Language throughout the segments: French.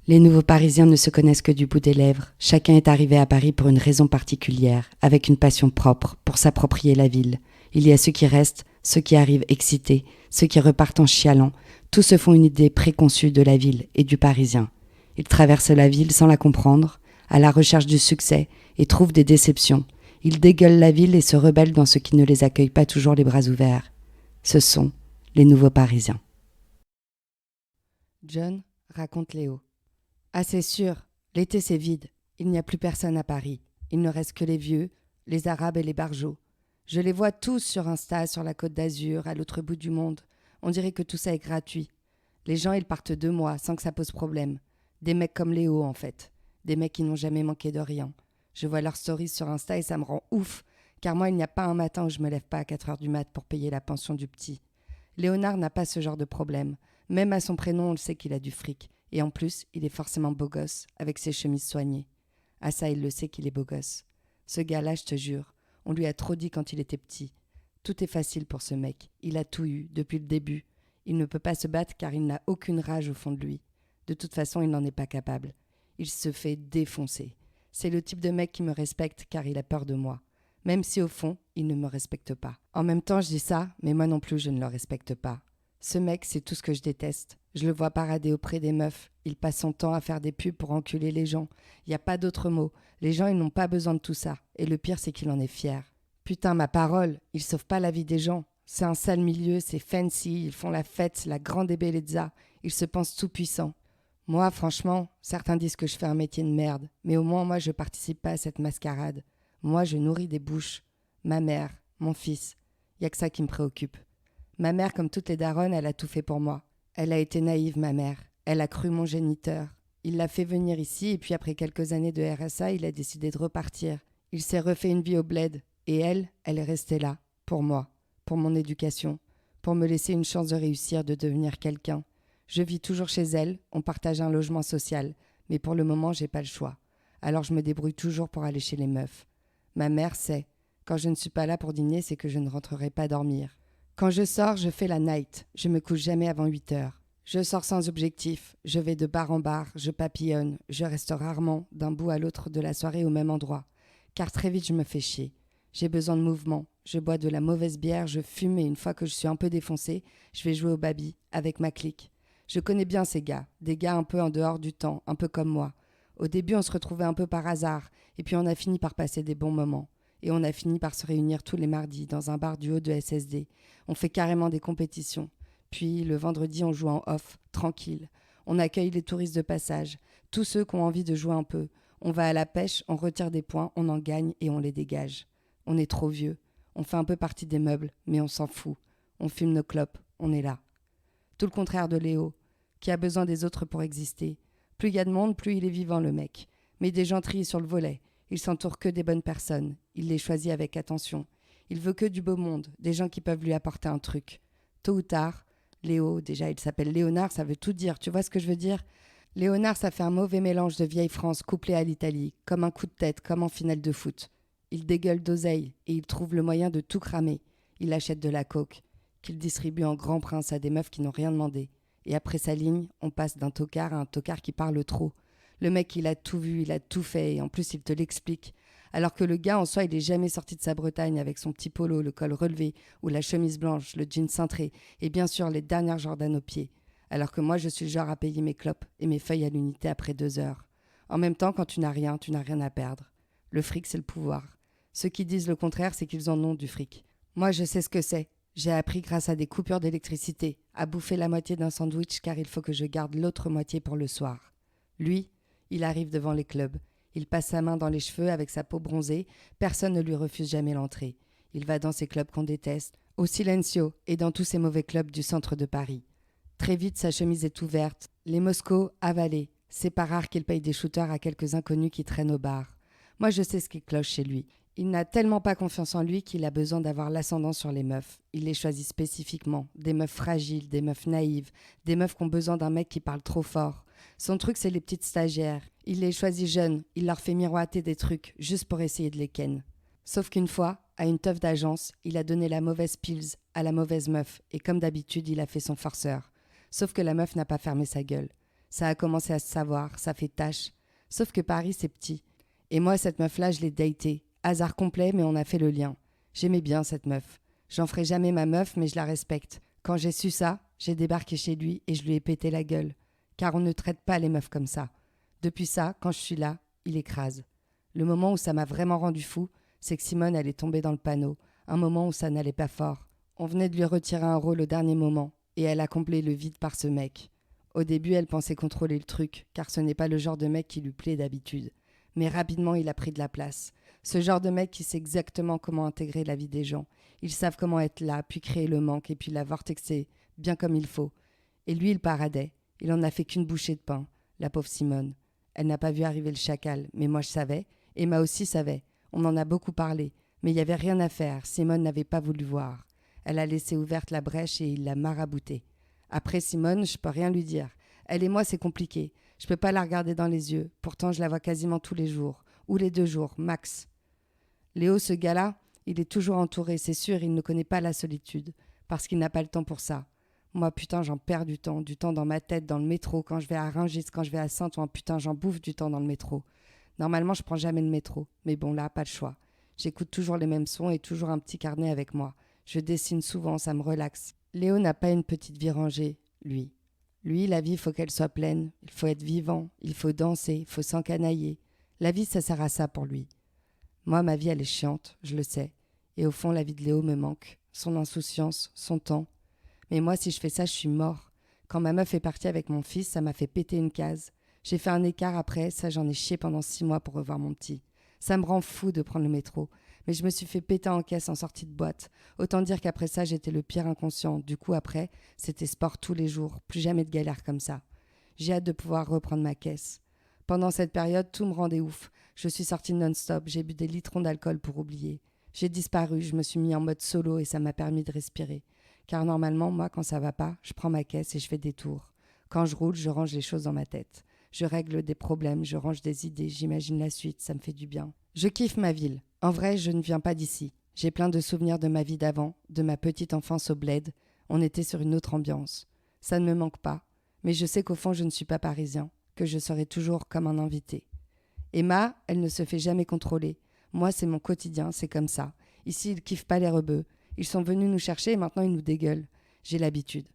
Les nouveaux Parisiens ne se connaissent que du bout des lèvres. Chacun est arrivé à Paris pour une raison particulière, avec une passion propre, pour s'approprier la ville. Il y a ceux qui restent, ceux qui arrivent excités, ceux qui repartent en chialant. Tous se font une idée préconçue de la ville et du Parisien. Ils traversent la ville sans la comprendre, à la recherche du succès, et trouvent des déceptions. Ils dégueulent la ville et se rebellent dans ce qui ne les accueille pas toujours les bras ouverts. Ce sont les nouveaux Parisiens. John raconte Léo. Ah, c'est sûr, l'été c'est vide. Il n'y a plus personne à Paris. Il ne reste que les vieux, les arabes et les barjots. Je les vois tous sur Insta, sur la Côte d'Azur, à l'autre bout du monde. On dirait que tout ça est gratuit. Les gens, ils partent 2 mois sans que ça pose problème. Des mecs comme Léo, en fait. Des mecs qui n'ont jamais manqué de rien. Je vois leurs stories sur Insta et ça me rend ouf, car moi, il n'y a pas un matin où je me lève pas à 4 heures du mat pour payer la pension du petit. Léonard n'a pas ce genre de problème. Même à son prénom, on le sait qu'il a du fric. Et en plus, il est forcément beau gosse, avec ses chemises soignées. Ah ça, il le sait qu'il est beau gosse. Ce gars-là, je te jure, on lui a trop dit quand il était petit. Tout est facile pour ce mec. Il a tout eu, depuis le début. Il ne peut pas se battre car il n'a aucune rage au fond de lui. De toute façon, il n'en est pas capable. Il se fait défoncer. C'est le type de mec qui me respecte car il a peur de moi. Même si au fond, il ne me respecte pas. En même temps, je dis ça, mais moi non plus, je ne le respecte pas. Ce mec, c'est tout ce que je déteste. Je le vois parader auprès des meufs. Il passe son temps à faire des pubs pour enculer les gens. Il n'y a pas d'autre mot. Les gens, ils n'ont pas besoin de tout ça. Et le pire, c'est qu'il en est fier. Putain, ma parole, il sauve pas la vie des gens. C'est un sale milieu, c'est fancy, ils font la fête, la grande ébellezza. Ils se pensent tout puissants. Moi, franchement, certains disent que je fais un métier de merde. Mais au moins, moi, je participe pas à cette mascarade. Moi, je nourris des bouches. Ma mère, mon fils. Y a que ça qui me préoccupe. Ma mère, comme toutes les daronnes, elle a tout fait pour moi. Elle a été naïve, ma mère. Elle a cru mon géniteur. Il l'a fait venir ici et puis après quelques années de RSA, il a décidé de repartir. Il s'est refait une vie au bled. Et elle est restée là, pour moi, pour mon éducation, pour me laisser une chance de réussir, de devenir quelqu'un. Je vis toujours chez elle, on partage un logement social, mais pour le moment, j'ai pas le choix. Alors je me débrouille toujours pour aller chez les meufs. Ma mère sait, quand je ne suis pas là pour dîner, c'est que je ne rentrerai pas dormir. Quand je sors, je fais la night. Je me couche jamais avant 8 heures. Je sors sans objectif. Je vais de bar en bar. Je papillonne. Je reste rarement d'un bout à l'autre de la soirée au même endroit. Car très vite, je me fais chier. J'ai besoin de mouvement. Je bois de la mauvaise bière. Je fume et une fois que je suis un peu défoncé, je vais jouer au baby avec ma clique. Je connais bien ces gars. Des gars un peu en dehors du temps. Un peu comme moi. Au début, on se retrouvait un peu par hasard. Et puis on a fini par passer des bons moments. Et on a fini par se réunir tous les mardis dans un bar du haut de SSD. On fait carrément des compétitions. Puis, le vendredi, on joue en off, tranquille. On accueille les touristes de passage, tous ceux qui ont envie de jouer un peu. On va à la pêche, on retire des points, on en gagne et on les dégage. On est trop vieux. On fait un peu partie des meubles, mais on s'en fout. On fume nos clopes, on est là. Tout le contraire de Léo, qui a besoin des autres pour exister. Plus il y a de monde, plus il est vivant, le mec. Mais des gens trient sur le volet. Il s'entoure que des bonnes personnes. Il les choisit avec attention. Il veut que du beau monde, des gens qui peuvent lui apporter un truc. Tôt ou tard, Léo, déjà il s'appelle Léonard, ça veut tout dire, tu vois ce que je veux dire ? Léonard, ça fait un mauvais mélange de vieille France couplé à l'Italie, comme un coup de tête, comme en finale de foot. Il dégueule d'oseille et il trouve le moyen de tout cramer. Il achète de la coke, qu'il distribue en grand prince à des meufs qui n'ont rien demandé. Et après sa ligne, on passe d'un tocard à un tocard qui parle trop. Le mec, il a tout vu, il a tout fait, et en plus, il te l'explique. Alors que le gars, en soi, il est jamais sorti de sa Bretagne avec son petit polo, le col relevé, ou la chemise blanche, le jean cintré, et bien sûr les dernières Jordan aux pieds. Alors que moi, je suis le genre à payer mes clopes et mes feuilles à l'unité après 2 heures. En même temps, quand tu n'as rien à perdre. Le fric, c'est le pouvoir. Ceux qui disent le contraire, c'est qu'ils en ont du fric. Moi, je sais ce que c'est. J'ai appris grâce à des coupures d'électricité, à bouffer la moitié d'un sandwich car il faut que je garde l'autre moitié pour le soir. Lui, il arrive devant les clubs. Il passe sa main dans les cheveux avec sa peau bronzée. Personne ne lui refuse jamais l'entrée. Il va dans ces clubs qu'on déteste, au Silencio et dans tous ces mauvais clubs du centre de Paris. Très vite, sa chemise est ouverte, les Moscos avalés. C'est pas rare qu'il paye des shooters à quelques inconnus qui traînent au bar. Moi, je sais ce qui cloche chez lui. Il n'a tellement pas confiance en lui qu'il a besoin d'avoir l'ascendant sur les meufs. Il les choisit spécifiquement. Des meufs fragiles, des meufs naïves, des meufs qui ont besoin d'un mec qui parle trop fort. Son truc, c'est les petites stagiaires. Il les choisit jeunes, il leur fait miroiter des trucs, juste pour essayer de les ken. Sauf qu'une fois, à une teuf d'agence, il a donné la mauvaise pills à la mauvaise meuf, et comme d'habitude, il a fait son forceur. Sauf que la meuf n'a pas fermé sa gueule. Ça a commencé à se savoir, ça fait tâche. Sauf que Paris, c'est petit. Et moi, cette meuf-là, je l'ai datée. Hasard complet, mais on a fait le lien. J'aimais bien cette meuf. J'en ferai jamais ma meuf, mais je la respecte. Quand j'ai su ça, j'ai débarqué chez lui et je lui ai pété la gueule. Car on ne traite pas les meufs comme ça. Depuis ça, quand je suis là, il écrase. Le moment où ça m'a vraiment rendu fou, c'est que Simone, elle est tombée dans le panneau. Un moment où ça n'allait pas fort. On venait de lui retirer un rôle au dernier moment, et elle a comblé le vide par ce mec. Au début, elle pensait contrôler le truc, car ce n'est pas le genre de mec qui lui plaît d'habitude. Mais rapidement, il a pris de la place. Ce genre de mec qui sait exactement comment intégrer la vie des gens. Ils savent comment être là, puis créer le manque, et puis la vortexer, bien comme il faut. Et lui, il paradait. Il en a fait qu'une bouchée de pain, la pauvre Simone. Elle n'a pas vu arriver le chacal, mais moi je savais, Emma aussi savait. On en a beaucoup parlé, mais il n'y avait rien à faire, Simone n'avait pas voulu voir. Elle a laissé ouverte la brèche et il l'a maraboutée. Après Simone, je peux rien lui dire. Elle et moi, c'est compliqué. Je peux pas la regarder dans les yeux. Pourtant, je la vois quasiment tous les jours. Ou les 2 jours, max. Léo, ce gars-là, il est toujours entouré, c'est sûr, il ne connaît pas la solitude. Parce qu'il n'a pas le temps pour ça. Moi, putain, j'en perds du temps dans ma tête, dans le métro, quand je vais à Rungis, quand je vais à Saint-Ouen, putain, j'en bouffe du temps dans le métro. Normalement, je prends jamais le métro, mais bon, là, pas le choix. J'écoute toujours les mêmes sons et toujours un petit carnet avec moi. Je dessine souvent, ça me relaxe. Léo n'a pas une petite vie rangée, lui. Lui, la vie, il faut qu'elle soit pleine, il faut être vivant, il faut danser, il faut s'encanailler. La vie, ça sert à ça pour lui. Moi, ma vie, elle est chiante, je le sais. Et au fond, la vie de Léo me manque. Son insouciance, son temps. Mais moi, si je fais ça, je suis mort. Quand ma meuf est partie avec mon fils, ça m'a fait péter une case. J'ai fait un écart après, ça j'en ai chié pendant 6 mois pour revoir mon petit. Ça me rend fou de prendre le métro. Mais je me suis fait péter en caisse en sortie de boîte. Autant dire qu'après ça, j'étais le pire inconscient. Du coup, après, c'était sport tous les jours. Plus jamais de galère comme ça. J'ai hâte de pouvoir reprendre ma caisse. Pendant cette période, tout me rendait ouf. Je suis sortie non-stop, j'ai bu des litrons d'alcool pour oublier. J'ai disparu, je me suis mis en mode solo et ça m'a permis de respirer. Car normalement, moi, quand ça va pas, je prends ma caisse et je fais des tours. Quand je roule, je range les choses dans ma tête. Je règle des problèmes, je range des idées, j'imagine la suite, ça me fait du bien. Je kiffe ma ville. En vrai, je ne viens pas d'ici. J'ai plein de souvenirs de ma vie d'avant, de ma petite enfance au bled. On était sur une autre ambiance. Ça ne me manque pas. Mais je sais qu'au fond, je ne suis pas parisien, que je serai toujours comme un invité. Emma, elle ne se fait jamais contrôler. Moi, c'est mon quotidien, c'est comme ça. Ici, ils kiffent pas les rebeux. Ils sont venus nous chercher et maintenant ils nous dégueulent. J'ai l'habitude.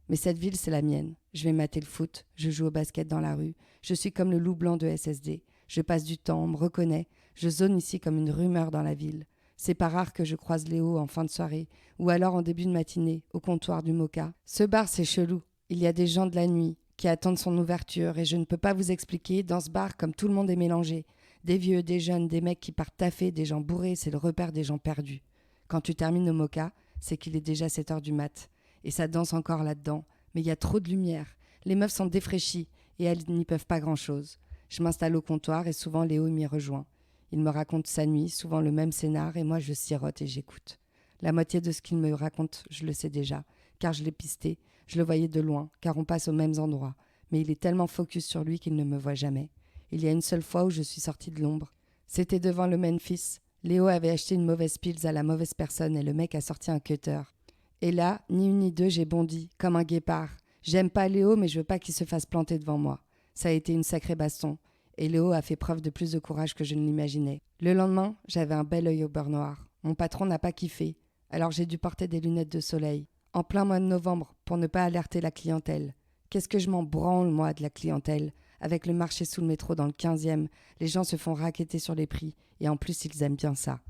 Mais cette ville, c'est la mienne. Je vais mater le foot, je joue au basket dans la rue. Je suis comme le loup blanc de SSD. Je passe du temps, on me reconnaît. Je zone ici comme une rumeur dans la ville. C'est pas rare que je croise Léo en fin de soirée, ou alors en début de matinée, au comptoir du Moka. Ce bar, c'est chelou. Il y a des gens de la nuit qui attendent son ouverture et je ne peux pas vous expliquer, dans ce bar, comme tout le monde est mélangé. Des vieux, des jeunes, des mecs qui partent taffer, des gens bourrés, c'est le repère des gens perdus. Quand tu termines au Moka, c'est qu'il est déjà 7 heures du mat. Et ça danse encore là-dedans. Mais il y a trop de lumière. Les meufs sont défraîchies et elles n'y peuvent pas grand-chose. Je m'installe au comptoir et souvent Léo m'y rejoint. Il me raconte sa nuit, souvent le même scénar, et moi je sirote et j'écoute. La moitié de ce qu'il me raconte, je le sais déjà, car je l'ai pisté, je le voyais de loin, car on passe aux mêmes endroits. Mais il est tellement focus sur lui qu'il ne me voit jamais. Il y a une seule fois où je suis sortie de l'ombre. C'était devant le Memphis. Léo avait acheté une mauvaise pils à la mauvaise personne et le mec a sorti un cutter. Et là, ni une ni deux, j'ai bondi, comme un guépard. J'aime pas Léo, mais je veux pas qu'il se fasse planter devant moi. Ça a été une sacrée baston. Et Léo a fait preuve de plus de courage que je ne l'imaginais. Le lendemain, j'avais un bel œil au beurre noir. Mon patron n'a pas kiffé, alors j'ai dû porter des lunettes de soleil. En plein mois de novembre, pour ne pas alerter la clientèle. Qu'est-ce que je m'en branle, moi, de la clientèle. Avec le marché sous le métro dans le 15e, les gens se font racketter sur les prix, et en plus ils aiment bien ça.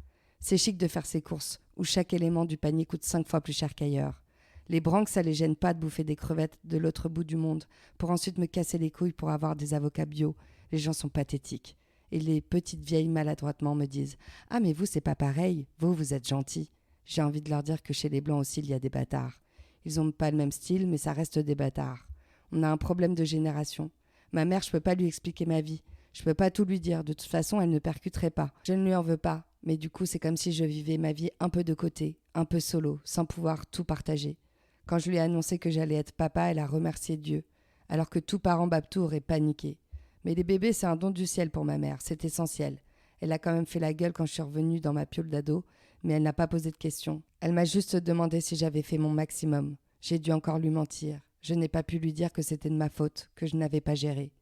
C'est chic de faire ses courses, où chaque élément du panier coûte 5 fois plus cher qu'ailleurs. Les branques, ça les gêne pas de bouffer des crevettes de l'autre bout du monde, pour ensuite me casser les couilles pour avoir des avocats bio. Les gens sont pathétiques. Et les petites vieilles maladroitement me disent « Ah mais vous c'est pas pareil, vous êtes gentils ». J'ai envie de leur dire que chez les blancs aussi il y a des bâtards. Ils ont pas le même style mais ça reste des bâtards. On a un problème de génération. Ma mère, je peux pas lui expliquer ma vie. Je peux pas tout lui dire, de toute façon elle ne percuterait pas. Je ne lui en veux pas, mais du coup c'est comme si je vivais ma vie un peu de côté, un peu solo, sans pouvoir tout partager. Quand je lui ai annoncé que j'allais être papa, elle a remercié Dieu, alors que tout parent Babtou aurait paniqué. Mais les bébés, c'est un don du ciel pour ma mère, c'est essentiel. Elle a quand même fait la gueule quand je suis revenue dans ma piole d'ado, mais elle n'a pas posé de questions. Elle m'a juste demandé si j'avais fait mon maximum. J'ai dû encore lui mentir. Je n'ai pas pu lui dire que c'était de ma faute, que je n'avais pas géré.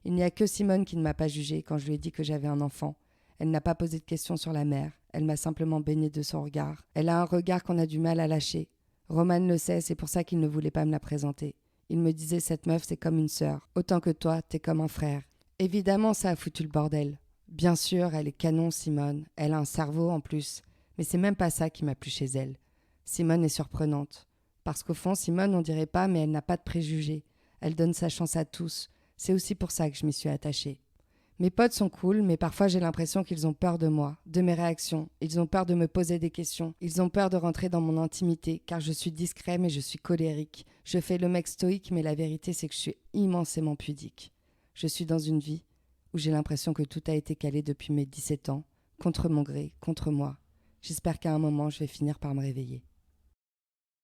Il n'y a que Simone qui ne m'a pas jugée quand je lui ai dit que j'avais un enfant. Elle n'a pas posé de questions sur la mère, elle m'a simplement baignée de son regard. Elle a un regard qu'on a du mal à lâcher. Roman le sait, c'est pour ça qu'il ne voulait pas me la présenter. Il me disait cette meuf c'est comme une sœur, autant que toi t'es comme un frère. Évidemment ça a foutu le bordel. Bien sûr, elle est canon Simone, elle a un cerveau en plus, mais c'est même pas ça qui m'a plu chez elle. Simone est surprenante. Parce qu'au fond, Simone, on dirait pas, mais elle n'a pas de préjugés. Elle donne sa chance à tous. C'est aussi pour ça que je m'y suis attachée. Mes potes sont cool, mais parfois j'ai l'impression qu'ils ont peur de moi, de mes réactions. Ils ont peur de me poser des questions. Ils ont peur de rentrer dans mon intimité, car je suis discret, mais je suis colérique. Je fais le mec stoïque, mais la vérité, c'est que je suis immensément pudique. Je suis dans une vie où j'ai l'impression que tout a été calé depuis mes 17 ans, contre mon gré, contre moi. J'espère qu'à un moment, je vais finir par me réveiller.